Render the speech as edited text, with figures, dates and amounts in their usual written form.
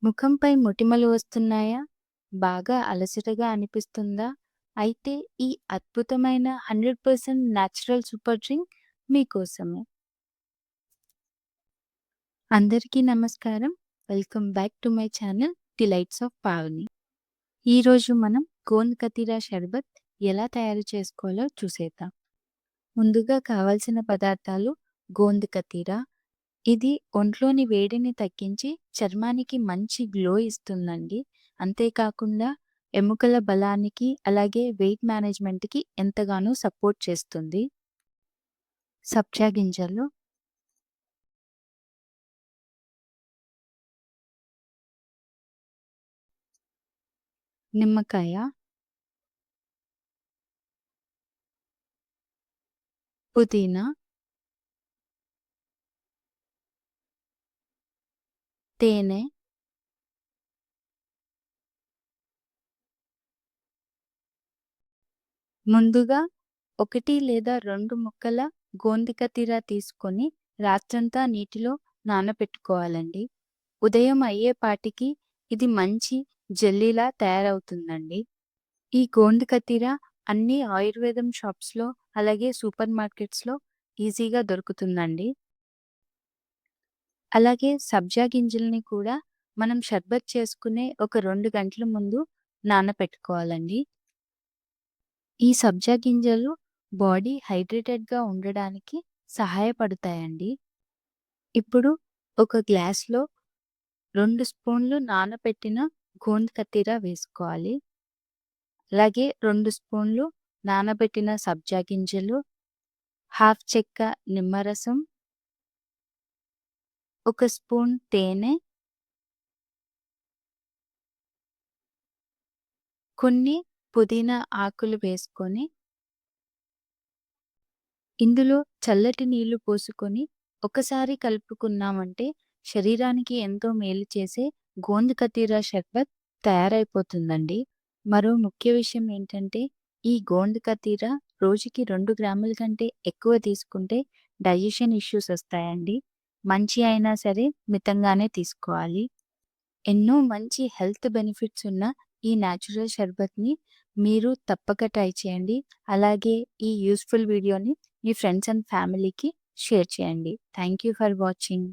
ముఖంపై మొటిమలు వస్తున్నాయా? బాగా అలసటగా అనిపిస్తుందా? అయితే ఈ అద్భుతమైన 100% న్యాచురల్ సూపర్ డ్రింక్ మీకోసమే. అందరికీ నమస్కారం. Welcome back to my channel delights of Pavani. ఈరోజు మనం గోంద్ కతీరా షర్బత్ ఎలా తయారు చేసుకోవాలో చూసేద్దాం. ముందుగా కావాల్సిన పదార్థాలు గోంద్ కతీరా. ఇది ఒంట్లోని వేడిని తగ్గించి చర్మానికి మంచి గ్లో ఇస్తుందండి. అంతేకాకుండా ఎముకల బలానికి, అలాగే వెయిట్ మేనేజ్‌మెంట్‌కి ఎంతగానో సపోర్ట్ చేస్తుంది. సబ్జా గింజలు, నిమ్మకాయ, పుదీనా, తేనె, ముందుగా 1 లేదా 2 ముక్కల గోంది కతీరా తీసుకొని రాత్రంతా నీటిలో నానబెట్టుకోవాలండి. ఉదయం అయ్యేపాటికి ఇది మంచి జెల్లీలా తయారవుతుందండి. ఈ గోంద్ కతీరా అన్ని ఆయుర్వేదం షాప్స్‌లో, అలాగే సూపర్ మార్కెట్స్‌లో ఈజీగా దొరుకుతుందండి. అలాగే సబ్జా గింజల్ని కూడా మనం షర్బత్ చేసుకునే ఒక 2 గంటల ముందు నానపెట్టుకోవాలండి. ఈ సబ్జా గింజలు బాడీ హైడ్రేటెడ్‌గా ఉండడానికి సహాయపడతాయండి. ఇప్పుడు ఒక గ్లాస్‌లో 2 స్పూన్లు నానపెట్టిన గోంద్ కతీరా వేసుకోవాలి. అలాగే 2 స్పూన్లు నానబెట్టిన సబ్జా గింజలు, హాఫ్ చెక్క నిమ్మరసం, ఒక స్పూన్ తేనె, కొన్ని పుదీనా ఆకులు వేసుకొని, ఇందులో చల్లటి నీళ్లు పోసుకొని ఒకసారి కలుపుకున్నామంటే శరీరానికి ఎంతో మేలు చేసే గోంద్ కతీరా షర్బత్ తయారైపోతుందండి. మరో ముఖ్య విషయం ఏంటంటే, ఈ గోంద్ కతీరా రోజుకి 2 గ్రాముల కంటే ఎక్కువ తీసుకుంటే డైజెషన్ ఇష్యూస్ వస్తాయండి. మంచి అయినా సరే మితంగానే తీసుకోవాలి. ఎన్నో మంచి హెల్త్ బెనిఫిట్స్ ఉన్న ఈ న్యాచురల్ షర్బత్‌ని మీరు తప్పక ట్రై చేయండి. అలాగే ఈ యూజ్‌ఫుల్ వీడియోని మీ ఫ్రెండ్స్ అండ్ ఫ్యామిలీకి షేర్ చేయండి. Thank you for watching.